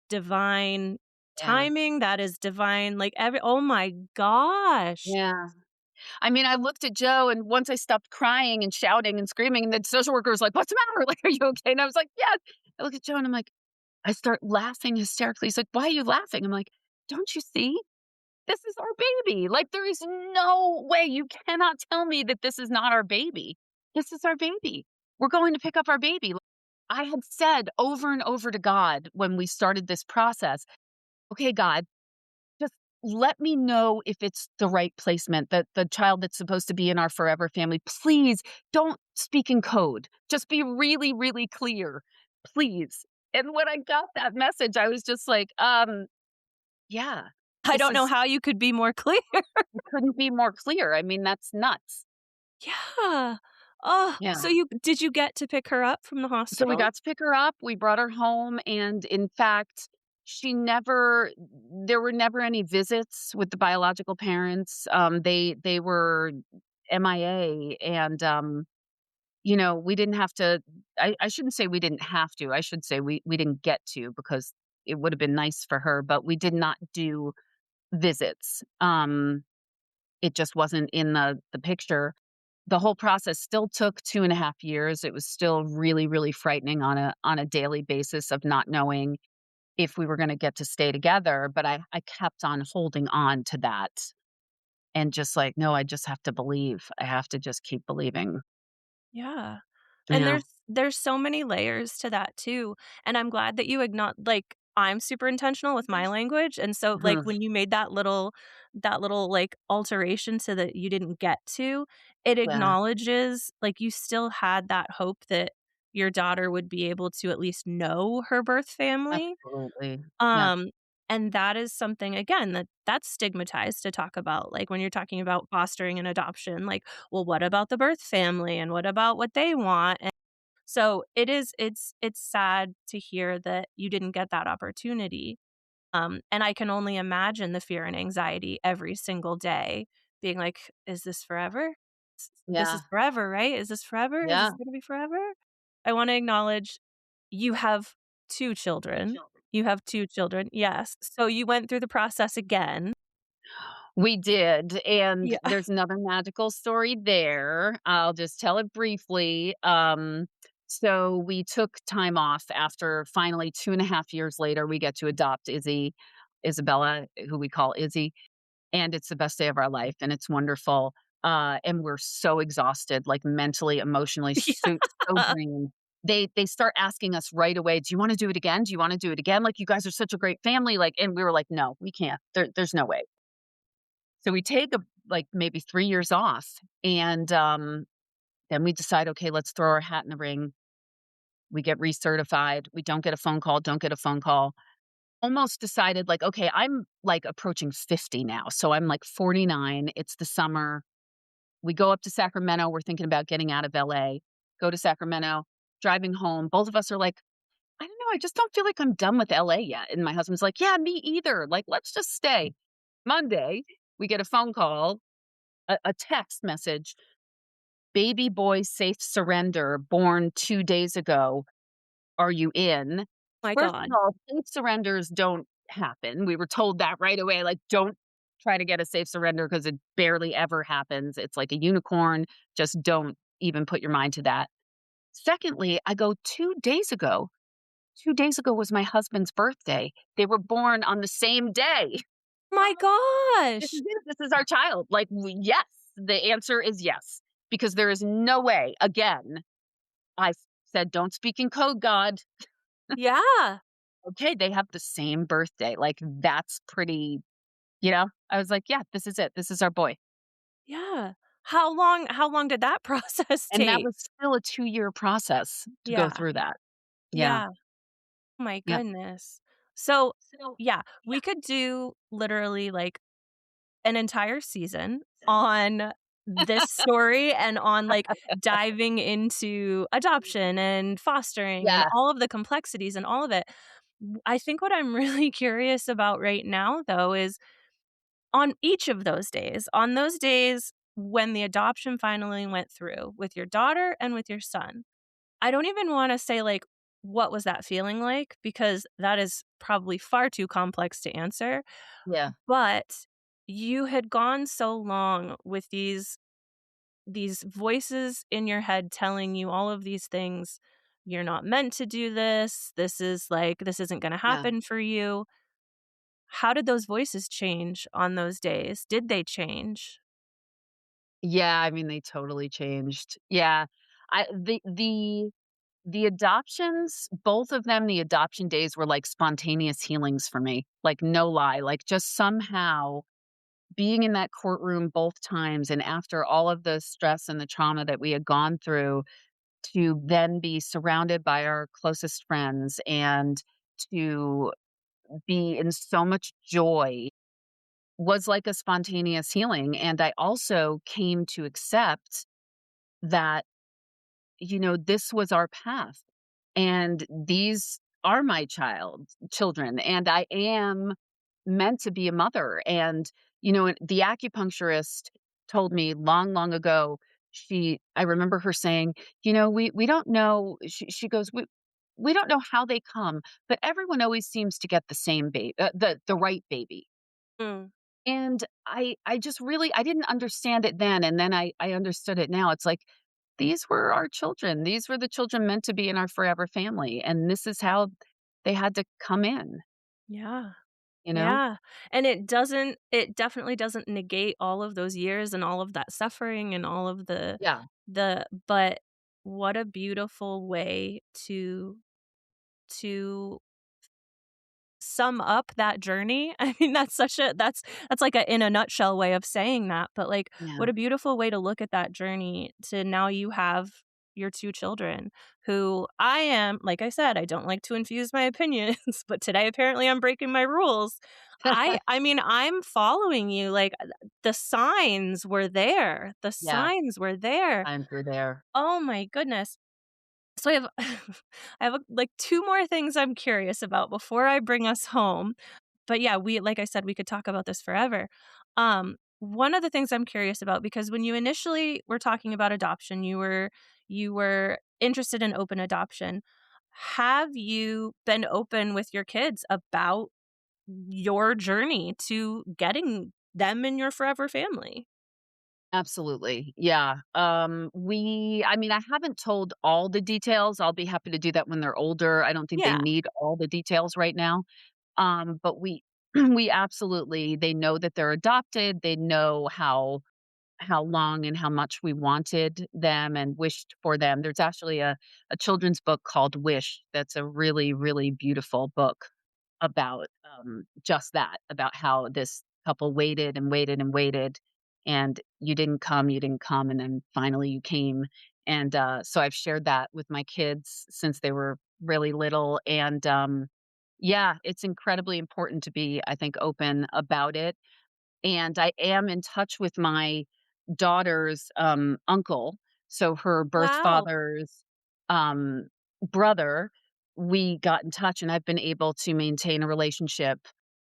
divine Yeah, timing, that is divine, like, every oh my gosh. yeah. I mean, I looked at Joe, and once I stopped crying and shouting and screaming, the social worker was like, "What's the matter? Like, are you okay?" And I was like, "Yes." I look at Joe, and I'm like, I start laughing hysterically. He's like, "Why are you laughing?" I'm like, "Don't you see? This is our baby. Like, there is no way. You cannot tell me that this is not our baby. This is our baby. We're going to pick up our baby." Like, I had said over and over to God when we started this process, "Okay, God, just let me know if it's the right placement, that the child that's supposed to be in our forever family. Please don't speak in code. Just be really, really clear. Please." And when I got that message, I was just like, yeah, I this don't know is, how you could be more clear. it couldn't be more clear. I mean, that's nuts. Yeah. Oh, Yeah. so you get to pick her up from the So we hospital? got to pick her up. We brought her home. And in fact, there were never any visits with the biological parents. They were MIA. And, we didn't have to, I shouldn't say we didn't have to. I should say we didn't get to because it would have been nice for her, but we did not do visits. It just wasn't in the picture. The whole process still took 2.5 years. It was still really, really frightening on a daily basis of not knowing if we were gonna get to stay together, but I kept on holding on to that and just like, "No, I just have to believe. I have to just keep believing." Yeah. And Yeah. there's so many layers to that too, and I'm glad that you acknow like I'm super intentional with my language, and so, like, Mhm. when you made that little, like, alteration so that you didn't get to, it Yeah, acknowledges, like, you still had that hope that your daughter would be able to at least know her birth family, absolutely. Yeah, um, and that is something, again, that's stigmatized to talk about, like, when you're talking about fostering and adoption, like, well, what about the birth family, and what about what they want? So it's sad to hear that you didn't get that opportunity, and I can only imagine the fear and anxiety every single day being like, "Is this forever? This yeah, is forever, right? Is this forever? Is yeah. this gonna be forever?" I wanna acknowledge you have 2 children. You have 2 children, yes. So you went through the process again. We did, and Yeah. there's another magical story there. I'll just tell it briefly. So we took time off after finally 2.5 years later, we get to adopt Isabella, who we call Izzy, and it's the best day of our life, and it's wonderful. And we're so exhausted, like mentally, emotionally, so Yeah. drained. They start asking us right away, "Do you wanna do it again? Do you wanna do it again? Like, you guys are such a great family." Like, and we were like, "No, we can't. There's no way." So we take like maybe 3 years off, and, then we decide, "Okay, let's throw our hat in the ring." We get recertified. We don't get a phone call, don't get a phone call. Almost decided, like, okay, I'm, like, approaching 50 now, so I'm, like, 49. It's the summer. We go up to Sacramento. We're thinking about getting out of LA. Go to Sacramento, driving home. Both of us are like, "I don't know, I just don't feel like I'm done with LA yet." And my husband's like, "Yeah, me either. Like, let's just stay." Monday, we get a phone call, a text message, "Baby boy safe surrender, born 2 days ago. Are you in?" My First of god. all, safe surrenders don't happen. We were told that right away, like, "Don't try to get a safe surrender because it barely ever happens. It's like a unicorn. Just don't even put your mind to that." Secondly, I go, 2 days ago? 2 days ago was my husband's birthday. They were born on the same day. My This gosh! is it. This is our child. Like, yes. The answer is yes, because there is no way, again, I said, "Don't speak in code, God." Yeah. Okay, they have the same birthday, like, that's pretty, I was like, "Yeah, this is it. This is our boy." Yeah. How long did that process And that take? was still a 2-year process to go Yeah. through that. Yeah. Yeah. Oh my Yep. goodness. So, yeah, we could do literally, like, an entire season on this story and on, like, diving into adoption and fostering and Yeah. all of the complexities and all of it. I think what I'm really curious about right now, though, is on each of those days, on those days when the adoption finally went through with your daughter and with your son, I don't even wanna say, like, what was that feeling like, because that is probably far too complex to answer, Yeah. but you had gone so long with these voices in your head telling you all of these things. "You're not meant to do this. This is, like, this isn't gonna Yeah. happen for you." How did those voices change on those days? Did they change? Yeah, I mean, they totally changed. Yeah. The adoptions, both of them, the adoption days were like spontaneous healings for me. Like, no lie. Like, just somehow being in that courtroom both times, and after all of the stress and the trauma that we had gone through, to then be surrounded by our closest friends and to be in so much joy was like a spontaneous healing. And I also came to accept that, this was our path, and these are my children, and I am meant to be a mother. And, the acupuncturist told me long, long ago, I remember her saying, we don't know, she goes, we don't know how they come, but everyone always seems to get the same baby, the right baby. Mm, And I just really, I didn't understand it then, and then I understood it now. It's like, these were our children. These were the children meant to be in our forever family, and this is how they had to come in, yeah. you know? Yeah, and it definitely doesn't negate all of those years and all of that suffering and all of Yeah. but what a beautiful way to sum up that journey. I mean, that's like a in a nutshell way of saying that, but, like, Yeah. what a beautiful way to look at that journey to now you have your 2 children who I am like I said, I don't like to infuse my opinions, but today apparently I'm breaking my rules. I mean, I'm following you, like, the signs were there. The Yeah, signs were there. I'm through there. Oh my goodness. So I have I have, like, 2 more things I'm curious about before I bring us home. But yeah, we like I said, we could talk about this forever. One of the things I'm curious about because when you initially were talking about adoption, you were interested in open adoption. Have you been open with your kids about your journey to getting them in your forever family? Absolutely. Yeah. I mean, I haven't told all the details. I'll be happy to do that when they're older. I don't think they Yeah. need all the details right now. But we we absolutely they know that they're adopted. They know how long and how much we wanted them and wished for them. There's actually a children's book called Wish that's a really, really beautiful book about just that, about how this couple waited and waited and waited, and you didn't come, and then finally you came. And so I've shared that with my kids since they were really little. And yeah, it's incredibly important to be, I think, open about it. And I am in touch with my daughter's, uncle, so her birth Wow. father's, um, brother. We got in touch, and I've been able to maintain a relationship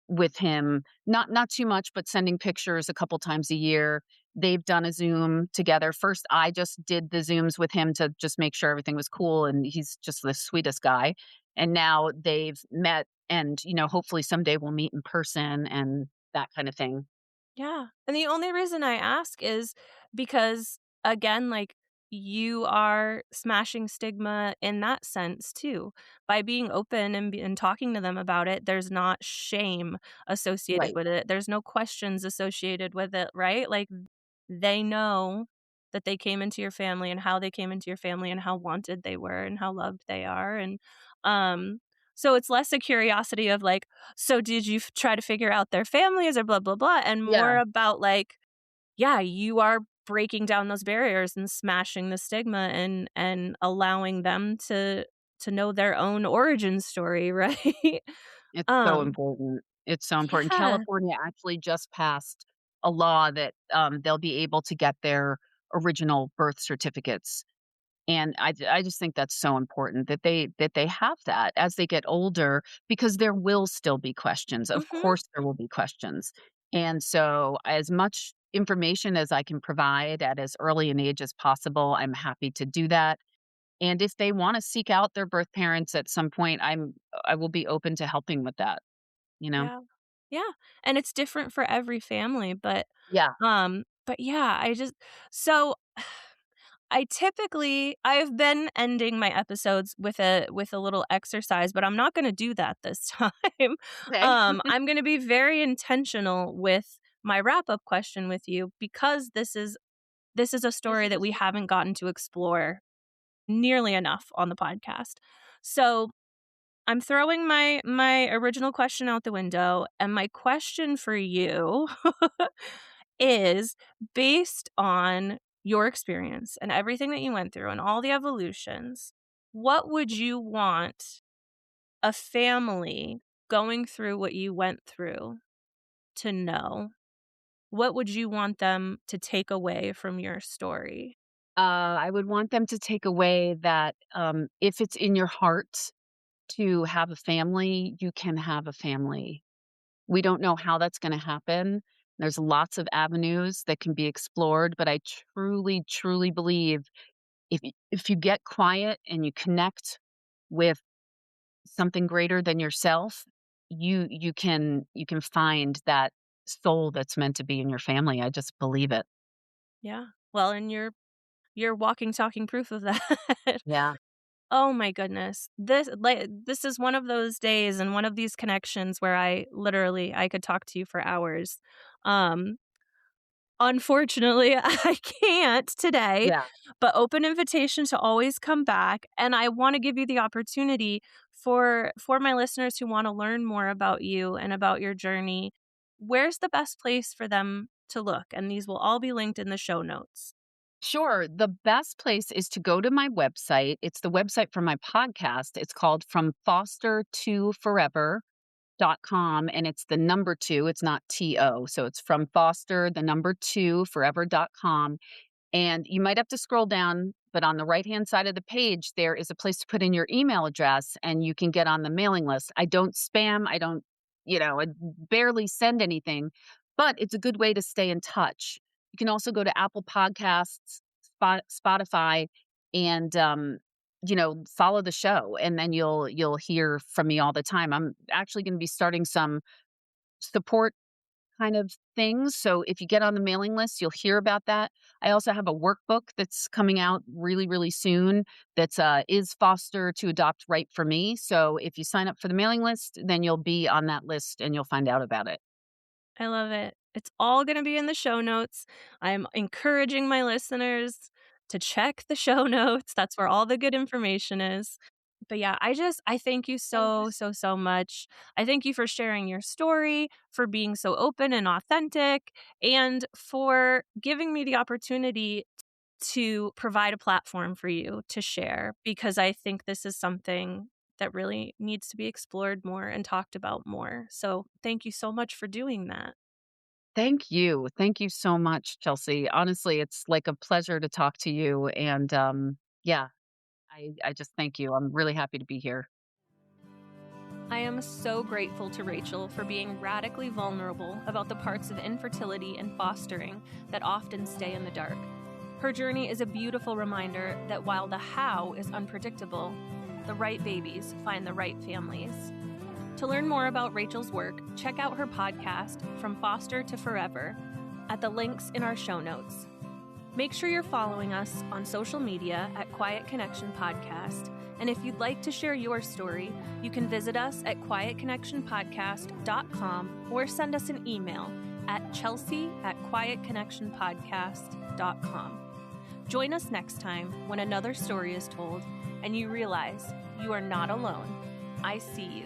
with him, not too much, but sending pictures a couple times a year. They've done a Zoom together. First, I just did the Zooms with him to just make sure everything was cool, and he's just the sweetest guy. And now they've met and, hopefully someday we'll meet in person and that kind of thing. Yeah, and the only reason I ask is because, again, like, you are smashing stigma in that sense too. By being open and talking to them about it, there's not shame associated Right. with it. There's no questions associated with it, right? Like, they know that they came into your family and how they came into your family and how wanted they were and how loved they are, and, um, so it's less a curiosity of, like, so did you try to figure out their families or blah, blah, blah, and more Yeah. about, like, yeah, you are breaking down those barriers and smashing the stigma and allowing them to know their own origin story, right? It's so Um, important. It's so important. yeah. California actually just passed a law that, they'll be able to get their original birth certificates, and I just think that's so important that they have that as they get older, because there will still be questions. Of Mhm. course, there will be questions. And so, as much information as I can provide at as early an age as possible, I'm happy to do that. And if they wanna seek out their birth parents at some point, I will be open to helping with that, you know? Yeah. Yeah, and it's different for every family, Yeah. but yeah, so I've been ending my episodes with a little exercise, but I'm not gonna do that this time. Okay. I'm gonna be very intentional with my wrap-up question with you because this is a story that we haven't gotten to explore nearly enough on the podcast. So, I'm throwing my original question out the window, and my question for you is based on your experience and everything that you went through and all the evolutions, what would you want a family going through what you went through to know? What would you want them to take away from your story? I would want them to take away that, if it's in your heart to have a family, you can have a family. We don't know how that's gonna happen. There's lots of avenues that can be explored, but I truly, truly believe if you get quiet and you connect with something greater than yourself, you can find that soul that's meant to be in your family. I just believe it. Yeah. Well, and you're walking talking proof of that. Yeah. Oh my goodness. This is one of those days and one of these connections where I could talk to you for hours. Um Unfortunately, I can't today, Yeah. but open invitation to always come back. And I want to give you the opportunity for my listeners who want to learn more about you and about your journey. Where's the best place for them to look? And these will all be linked in the show notes. Sure. The best place is to go to my website. It's the website for my podcast. It's called From Foster to Forever.com, and it's the number two. It's not TO. So it's from Foster, the number two, forever.com. And you might have to scroll down, but on the right-hand side of the page, there is a place to put in your email address and you can get on the mailing list. I don't spam. I don't, I barely send anything, but it's a good way to stay in touch. You can also go to Apple Podcasts, Spotify, and follow the show, and then you'll hear from me all the time. I'm actually going to be starting some support kind of things. So if you get on the mailing list, you'll hear about that. I also have a workbook that's coming out really, really soon that's is foster to adopt right for me. So if you sign up for the mailing list, then you'll be on that list and you'll find out about it. I love it. It's all going to be in the show notes. I'm encouraging my listeners to check the show notes. That's where all the good information is. But yeah, I thank you Thank you. so much. I thank you for sharing your story, for being so open and authentic, and for giving me the opportunity to provide a platform for you to share, because I think this is something that really needs to be explored more and talked about more. So thank you so much for doing that. Thank you. Thank you so much, Chelsea. Honestly, it's like a pleasure to talk to you. And yeah, I just thank you. I'm really happy to be here. I am so grateful to Rachel for being radically vulnerable about the parts of infertility and fostering that often stay in the dark. Her journey is a beautiful reminder that while the how is unpredictable, the right babies find the right families. To learn more about Rachel's work, check out her podcast, From Foster to Forever, at the links in our show notes. Make sure you're following us on social media at Quiet Connection Podcast. And if you'd like to share your story, you can visit us at quietconnectionpodcast.com or send us an email at chelsea@quietconnectionpodcast.com. Join us next time when another story is told and you realize you are not alone. I see you.